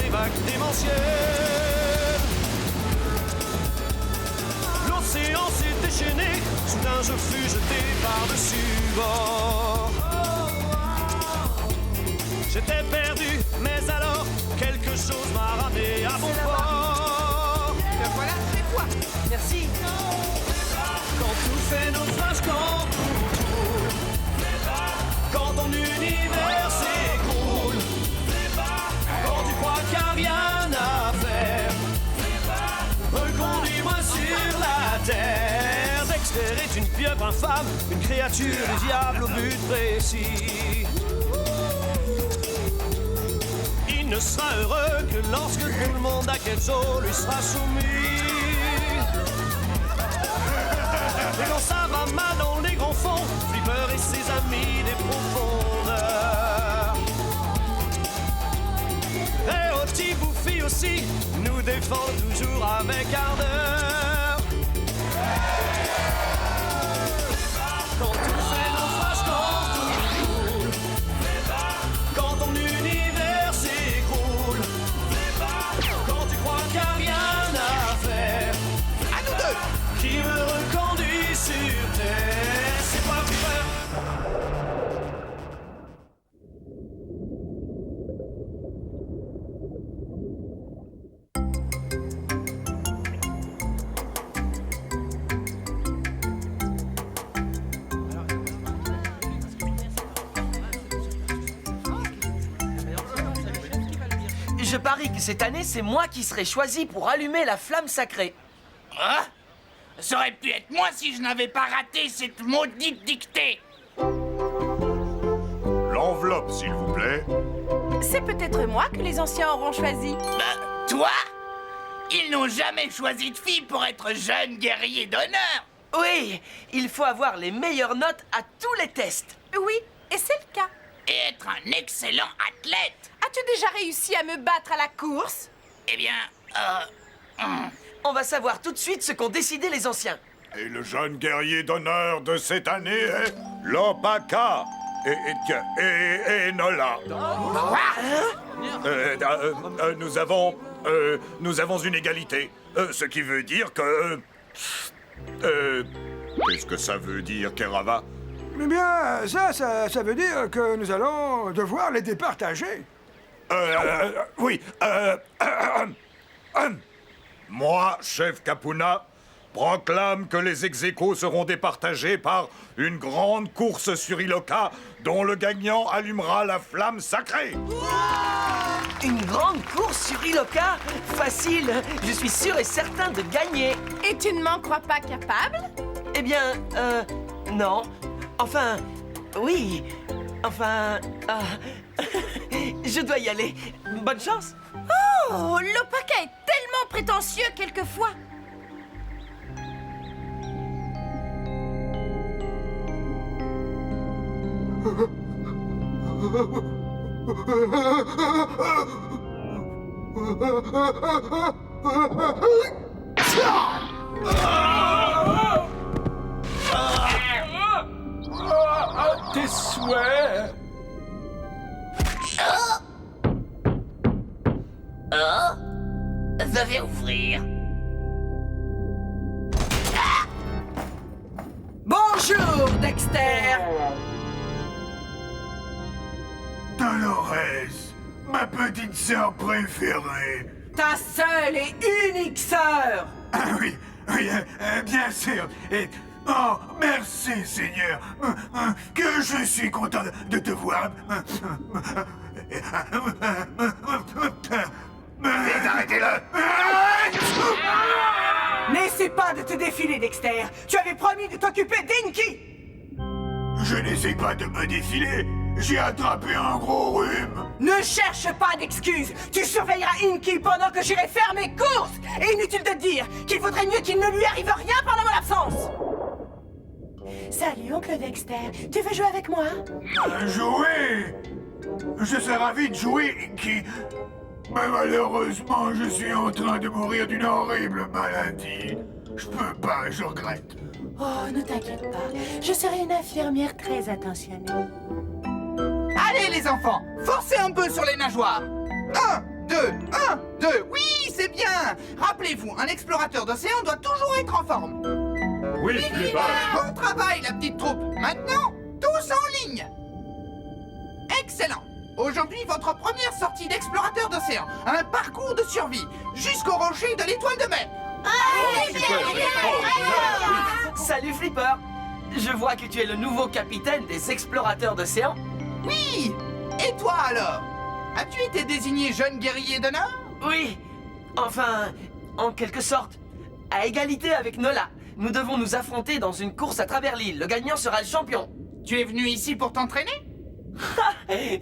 des vagues démentielles. L'océan s'est déchaîné, soudain je fus jeté par-dessus bord. J'étais perdu, mais alors quelque chose m'a ramené à bon port. Ben voilà, c'est toi. Merci. Quand tout fait naufrage, quand tout coule, quand ton univers s'écroule, quand tu crois qu'il n'y a rien à faire, reconduis-moi sur la terre. Dexter est une pieuvre infâme, une créature du diable au but précis. Il ne sera heureux que lorsque tout le monde à Kelso lui sera soumis. Et quand ça va mal dans les grands fonds, Flipper et ses amis des profondeurs. Et Otty Bouffi aussi nous défend toujours avec ardeur. Quand tout fait naufrage, quand tout coule, quand ton univers s'écroule, quand tu crois qu'il n'y a rien à faire, À nous deux. qui me reconduit sur terre, c'est pas Flipper. Je parie que cette année, c'est moi qui serai choisi pour allumer la flamme sacrée. Ah, ça aurait pu être moi si je n'avais pas raté cette maudite dictée. L'enveloppe, s'il vous plaît. C'est peut-être moi que les anciens auront choisi. Toi? Ils n'ont jamais choisi de fille pour être jeune guerrier d'honneur. Oui, il faut avoir les meilleures notes à tous les tests. Oui, et c'est le cas. Et être un excellent athlète. As-tu déjà réussi à me battre à la course? Eh bien, On va savoir tout de suite ce qu'ont décidé les anciens. Et le jeune guerrier d'honneur de cette année est Lopaka et Nola. Nous avons une égalité. Ce qui veut dire que... Qu'est-ce que ça veut dire, Kerava? Eh bien, ça veut dire que nous allons devoir les départager. Oui. Moi, chef Kapuna, proclame que les ex-aequo seront départagés par une grande course sur Iloka dont le gagnant allumera la flamme sacrée. Une grande course sur Iloka? Facile, je suis sûr et certain de gagner. Et tu ne m'en crois pas capable? Eh bien, non. Enfin, oui. Enfin, je dois y aller. Bonne chance. Oh, Lopaka est tellement prétentieux quelquefois. Tes souhaits. veuillez ouvrir. Bonjour, Dexter. Dolores, ma petite sœur préférée. Ta seule et unique sœur. Ah oui, oui, bien sûr. Et oh, merci Seigneur, que je suis content de te voir. Vite, arrêtez-le. N'essaie pas de te défiler, Dexter. Tu avais promis de t'occuper d'Inky. Je n'essaie pas de me défiler. J'ai attrapé un gros rhume. Ne cherche pas d'excuses. Tu surveilleras Inky pendant que j'irai faire mes courses. Et inutile de te dire qu'il vaudrait mieux qu'il ne lui arrive rien pendant mon absence. Salut, oncle Dexter. Tu veux jouer avec moi? Jouer? Je serais ravi de jouer, Inky. Mais malheureusement, je suis en train de mourir d'une horrible maladie. Je peux pas, je regrette. Oh, ne t'inquiète pas. Je serai une infirmière très attentionnée. Allez les enfants, forcez un peu sur les nageoires. 1, 2, 1, 2. Oui, c'est bien. Rappelez-vous, un explorateur d'océan doit toujours être en forme. Oui, Flipper. Bon travail, la petite troupe. Maintenant, tous en ligne. Excellent. Aujourd'hui, votre première sortie d'explorateur d'océan. Un parcours de survie jusqu'au rocher de l'étoile de mer. Salut Flipper! Je vois que tu es le nouveau capitaine des explorateurs d'océan. Oui. Et toi alors? As-tu été désigné jeune guerrier d'honneur? Oui, enfin, en quelque sorte. À égalité avec Nola, nous devons nous affronter dans une course à travers l'île. Le gagnant sera le champion. Tu es venu ici pour t'entraîner?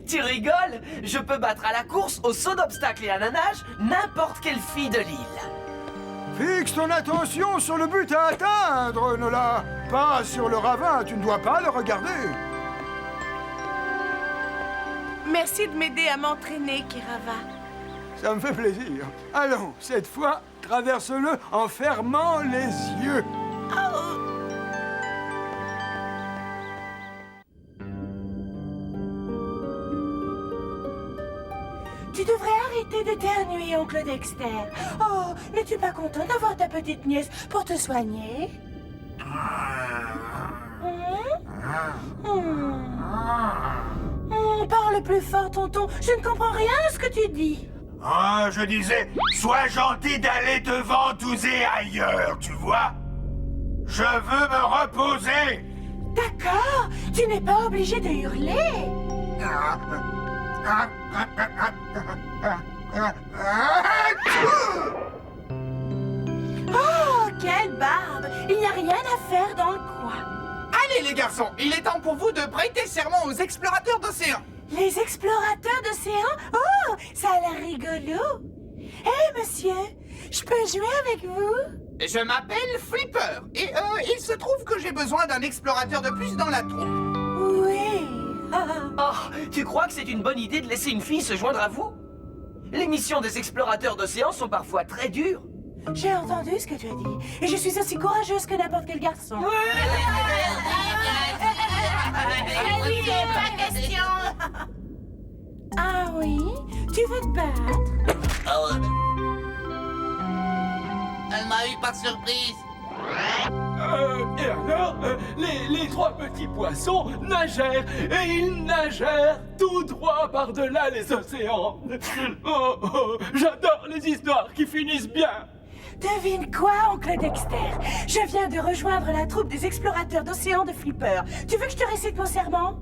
Tu rigoles? Je peux battre à la course, au saut d'obstacle et à la nage n'importe quelle fille de l'île. Fixe ton attention sur le but à atteindre, Nola. Pas sur le ravin, tu ne dois pas le regarder. Merci de m'aider à m'entraîner, Kirava. Ça me fait plaisir. Allons, cette fois, traverse-le en fermant les yeux. Tu devrais arrêter d'éternuer, oncle Dexter. Oh, n'es-tu pas content d'avoir ta petite nièce pour te soigner? Parle plus fort, tonton. Je ne comprends rien à ce que tu dis. Ah, je disais, sois gentil d'aller te ventouser ailleurs, tu vois? Je veux me reposer. D'accord, tu n'es pas obligé de hurler. Oh, quelle barbe! Il n'y a rien à faire dans le coin. Allez les garçons, il est temps pour vous de prêter serment aux explorateurs d'océan. Les explorateurs d'océan? Oh, ça a l'air rigolo. Hé, monsieur, je peux jouer avec vous? Je m'appelle Flipper et il se trouve que j'ai besoin d'un explorateur de plus dans la troupe. Oui. Oh, tu crois que c'est une bonne idée de laisser une fille se joindre à vous? Les missions des explorateurs d'océan sont parfois très dures. J'ai entendu ce que tu as dit, et je suis aussi courageuse que n'importe quel garçon. Pas question. Ah oui? Tu veux te battre? Elle m'a eu par surprise. Et alors, les trois petits poissons nagèrent, et ils nagèrent tout droit par-delà les océans. Oh, oh, j'adore les histoires qui finissent bien. Devine quoi, oncle Dexter? Je viens de rejoindre la troupe des explorateurs d'océan de Flipper. Tu veux que je te récite mon serment?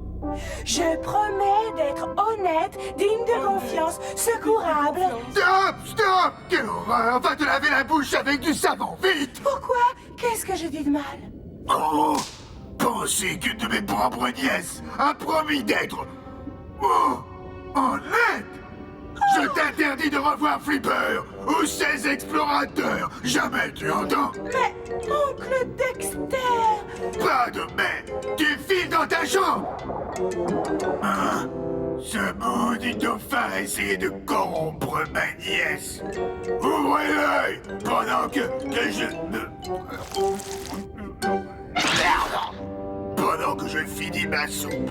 Je promets d'être honnête, digne de confiance, secourable. Stop, stop! Quelle horreur! Va te laver la bouche avec du savon, vite! Pourquoi? Qu'est-ce que je dis de mal? Oh! Pensez qu'une de mes propres nièces a promis d'être... Oh! Honnête! Je t'interdis de revoir Flipper ou ses explorateurs! Jamais, tu entends? Mais, oncle Dexter! Pas de mais! Tu files dans ta chambre! Hein? Ce maudit dauphin a essayé de corrompre ma nièce! Ouvrez l'œil pendant que je... Merde! Pendant que je finis ma soupe!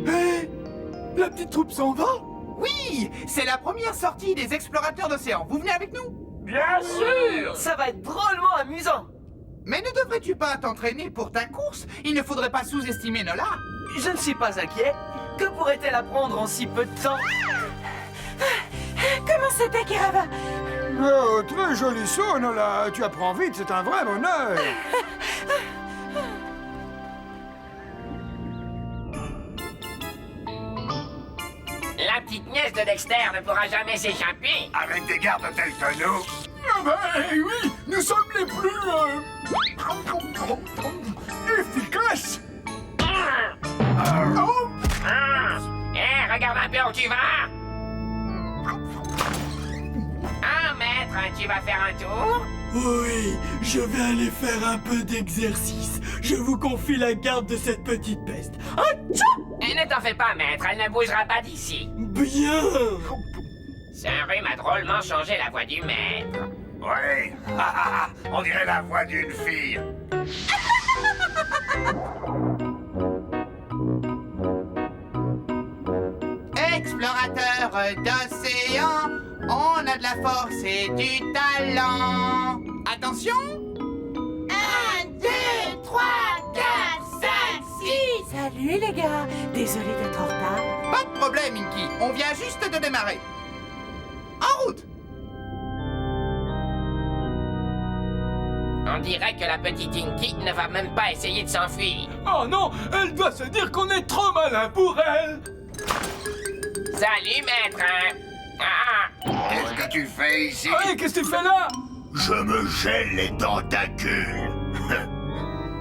Hé, la petite troupe s'en va? Oui, c'est la première sortie des explorateurs d'océan. Vous venez avec nous? Bien sûr! Ça va être drôlement amusant. Mais ne devrais-tu pas t'entraîner pour ta course? Il ne faudrait pas sous-estimer Nola. Je ne suis pas inquiet. Que pourrait-elle apprendre en si peu de temps? Comment c'était, Kirava? Oh, très joli saut, Nola. Tu apprends vite, c'est un vrai bonheur. La petite nièce de Dexter ne pourra jamais s'échapper. Avec des gardes tels que nous! Ah ben oui, nous sommes les plus... efficaces. Hé, regarde un peu où tu vas. Ah, maître, tu vas faire un tour? Oui, je vais aller faire un peu d'exercice. Je vous confie la garde de cette petite peste. Et ne t'en fais pas, maître, elle ne bougera pas d'ici. Bien. Ce rhume a drôlement changé la voix du maître. Oui! On dirait la voix d'une fille! Explorateur d'océan, on a de la force et du talent. Attention! 1, 2, 3, 4, 5, 6. Salut les gars, désolé d'être en retard. Pas de problème, Inky. On vient juste de démarrer. En route! On dirait que la petite Inky ne va même pas essayer de s'enfuir. Oh non, elle doit se dire qu'on est trop malin pour elle. Salut, maître. Qu'est-ce que tu fais ici? Hey, qu'est-ce que tu fais là? Je me gèle les tentacules.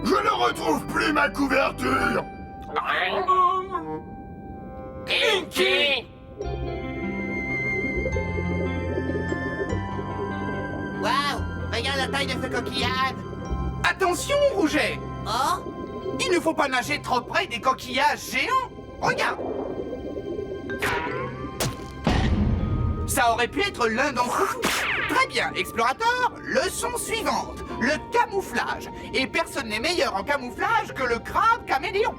Je ne retrouve plus ma couverture. Inky! Waouh! Regarde la taille de ce coquillage! Attention, Rouget! Oh? Il ne faut pas nager trop près des coquillages géants! Regarde! Ça aurait pu être l'un d'entre vous! Très bien, explorateur, leçon suivante. Le camouflage. Et personne n'est meilleur en camouflage que le crabe caméléon.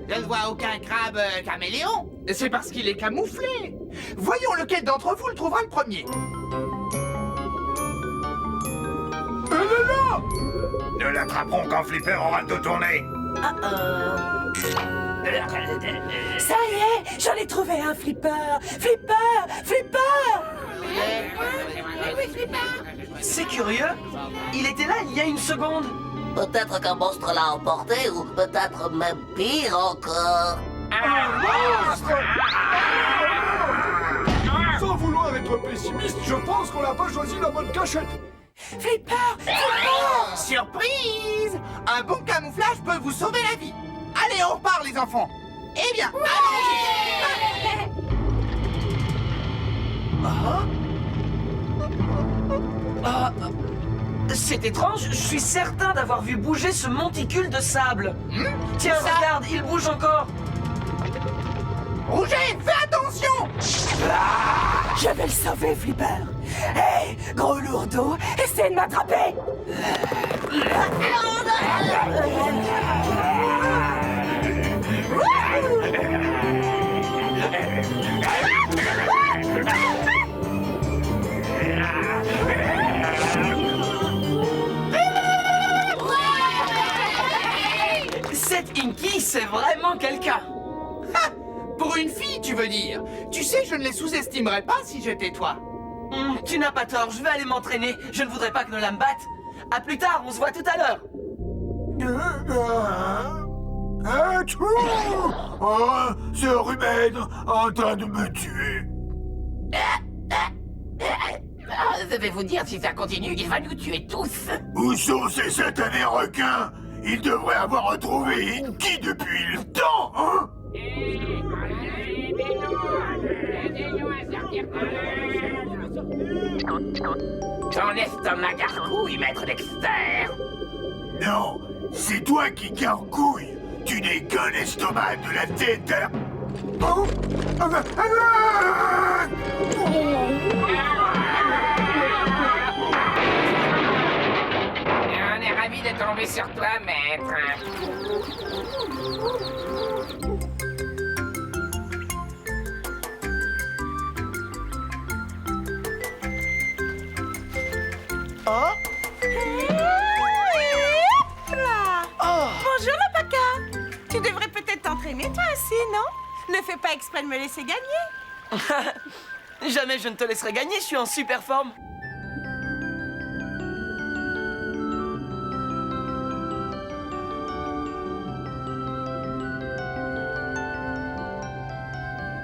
Je ne vois aucun crabe caméléon. C'est parce qu'il est camouflé. Voyons lequel d'entre vous le trouvera le premier. Ne l'attraperons quand Flipper aura tout tourné. Ça y est, j'en ai trouvé un, Flipper. Flipper, Flipper. C'est curieux. Il était là il y a une seconde. Peut-être qu'un monstre l'a emporté, ou peut-être même pire encore. Sans vouloir être pessimiste, je pense qu'on n'a pas choisi la bonne cachette. Flipper, Flipper. Surprise! Un bon camouflage peut vous sauver la vie. Allez, on repart, les enfants. Eh bien, allons-y. C'est étrange, je suis certain d'avoir vu bouger ce monticule de sable. Tiens, Ça. regarde, il bouge encore. Rouget, fais attention! Je vais le sauver, Flipper. Hé, gros lourdeau, essaie de m'attraper. Cette Inky, c'est vraiment quelqu'un. Pour une fille, tu veux dire? Tu sais, je ne les sous-estimerais pas si j'étais toi. Tu n'as pas tort, je vais aller m'entraîner. Je ne voudrais pas que Nola me batte. À plus tard, on se voit tout à l'heure. Oh, ce rumène en train de me tuer. Je vais vous dire, si ça continue, il va nous tuer tous. Où sont ces satanés requins? Ils devraient avoir retrouvé Inky depuis le temps, hein? Ton estomac gargouille, maître Dexter. Non, c'est toi qui gargouilles. Tu n'es qu'un estomac de la tête à la... Oh, On est ravis de tomber sur toi, maître. Oh. Bonjour, le Paca. Tu devrais peut-être t'entraîner, toi aussi, non? Ne fais pas exprès de me laisser gagner. Jamais je ne te laisserai gagner, je suis en super forme.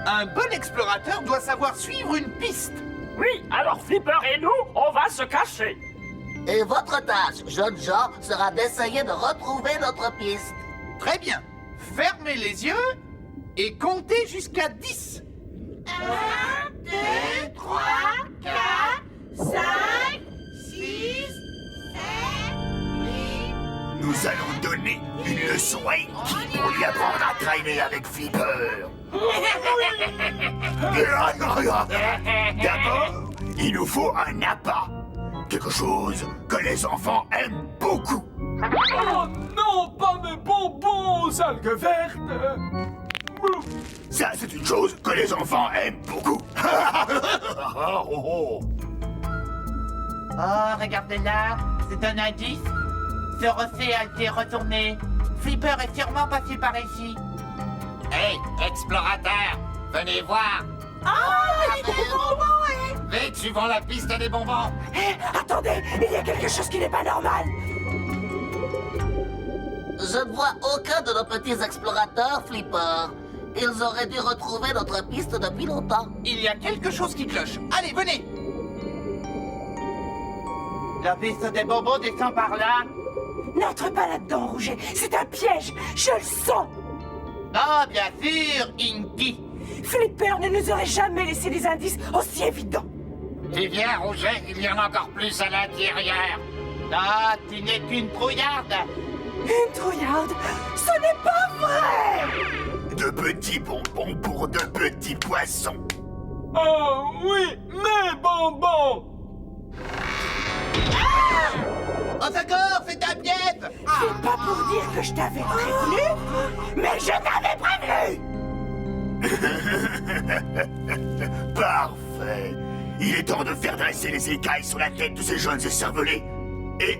Un bon explorateur doit savoir suivre une piste. Oui, alors Flipper et nous, on va se cacher. Et votre tâche, jeunes gens, sera d'essayer de retrouver notre piste. Très bien. Fermez les yeux et comptez jusqu'à 10. 1, 2, 3, 4, 5, 6, 7, 8... Nous allons donner une leçon à Inky pour lui apprendre à traîner avec Flipper. D'abord, il nous faut un appât. quelque chose que les enfants aiment beaucoup. Oh non, pas mes bonbons aux algues vertes. Ça, c'est une chose que les enfants aiment beaucoup. Oh, regardez là, c'est un indice. Ce rocher a été retourné. Flipper est sûrement passé par ici. Hey, explorateur, venez voir. Ah, des bonbons, Vite, suivons la piste des bonbons. Attendez, il y a quelque chose qui n'est pas normal. Je ne vois aucun de nos petits explorateurs, Flipper. Ils auraient dû retrouver notre piste depuis longtemps. Il y a quelque chose qui cloche. Allez, venez. La piste des bonbons descend par là. N'entre pas là-dedans, Rouget. C'est un piège. Je le sens. Ah, bien sûr, Inky. Flipper ne nous aurait jamais laissé des indices aussi évidents. Tu viens, Rouget, il y en a encore plus à l'intérieur. Ah, tu n'es qu'une trouillarde. Une trouillarde? Ce n'est pas vrai! De petits bonbons pour de petits poissons. Oh oui, mes bonbons. Au secours, c'est un piège. C'est pas pour dire que je t'avais prévenu, mais je t'avais prévenu! Parfait. Il est temps de faire dresser les écailles sur la tête de ces jeunes écervelés. Et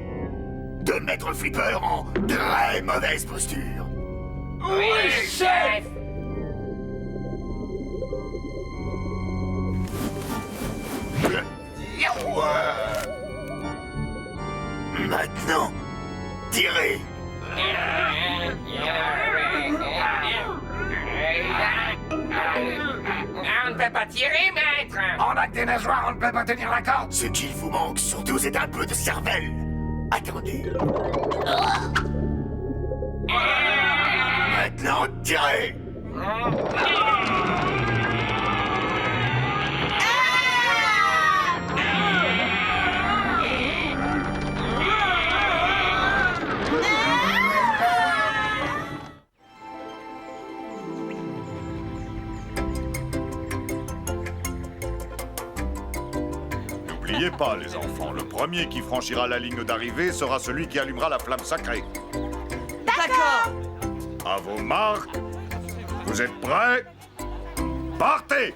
de mettre Flipper en très mauvaise posture. Oui, chef. Maintenant, tirez. On ne peut pas tirer, maître. On a que des nageoires, on ne peut pas tenir la corde. Ce qu'il vous manque surtout, c'est un peu de cervelle. Attendez. Maintenant, tirez. N'oubliez pas, les enfants, le premier qui franchira la ligne d'arrivée sera celui qui allumera la flamme sacrée. D'accord. À vos marques, vous êtes prêts? Partez!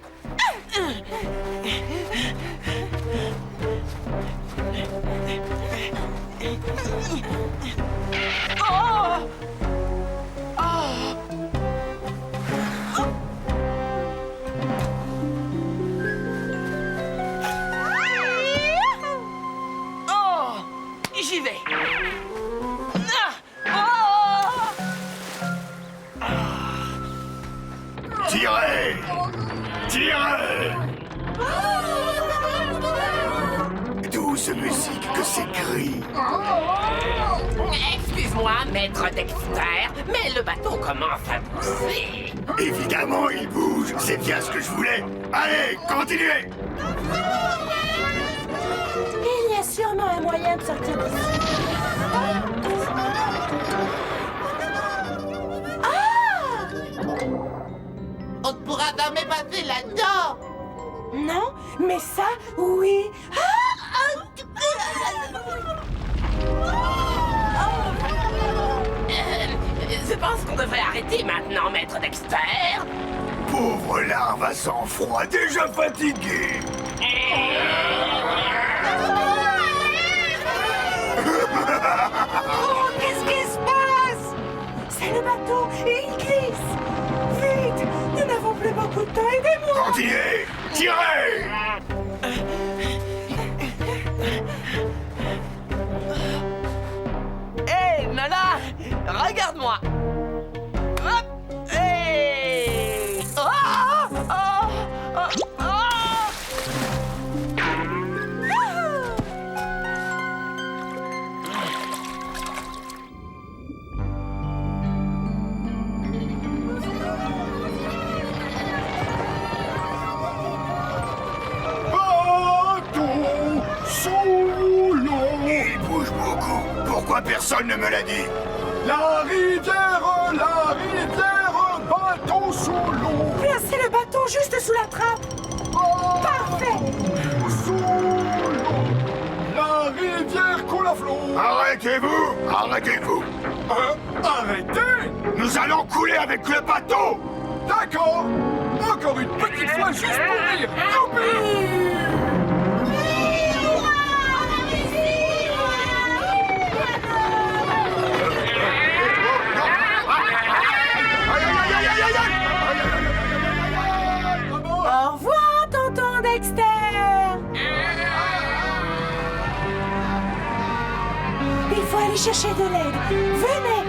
J'y vais. Tirez! Tirez! Douce musique que ces cris. Excuse-moi, maître Dexter, mais le bateau commence à pousser. Évidemment, il bouge. C'est bien ce que je voulais. Allez, continuez! Il y a sûrement un moyen de sortir d'ici. On ne pourra jamais passer là-dedans. Non, mais ça, oui. Je pense qu'on devrait arrêter maintenant, maître Dexter. Pauvre larve à sang-froid, déjà fatigué. Oh, qu'est-ce qui se passe? C'est le bateau et il glisse. Vite, nous n'avons plus beaucoup de temps, aidez-moi. Continuez! Tirez! Hé, Nala, regarde-moi. Hop. Hey. Bateau sous l'eau. Il bouge beaucoup. Pourquoi personne ne me l'a dit? La rivière, bateau sous l'eau. Placez le bâton juste sous la trappe. Parfait. Sous l'eau. La Arrêtez-vous! Arrêtez-vous! Arrêtez! Nous allons couler avec le bateau! D'accord! Encore une petite fois juste pour rire! Youpi! Au revoir, tonton Dexter. Il faut aller chercher de l'aide. Venez.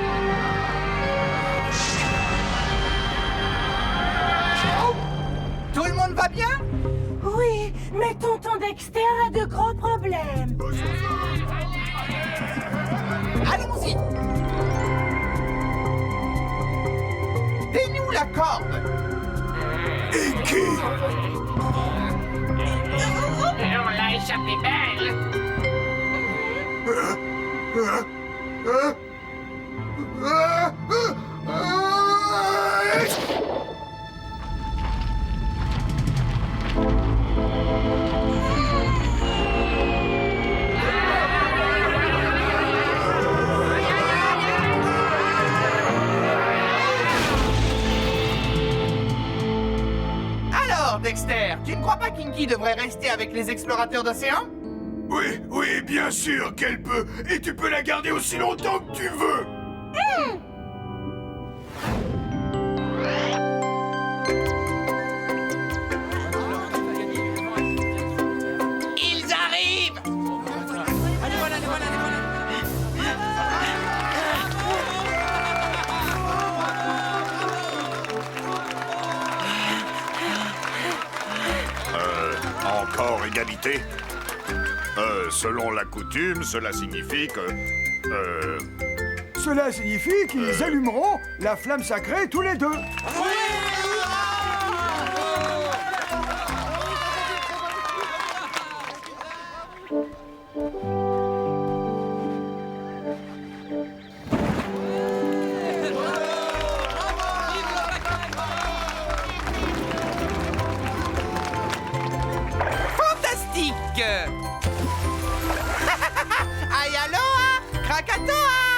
Tout le monde va bien? Oui, mais tonton Dexter a de gros problèmes. Allons-y! Dénoue la corde! Et qui? On l'a échappé belle. Alors, Dexter, tu ne crois pas qu'Inky devrait rester avec les explorateurs d'océan? Oui, oui, bien sûr qu'elle peut. Et tu peux la garder aussi longtemps que tu veux. Ils arrivent. Encore égalité? Selon la coutume, cela signifie que... Cela signifie qu'ils allumeront la flamme sacrée tous les deux. Fantastique! Aïe aloha! Krakatoa!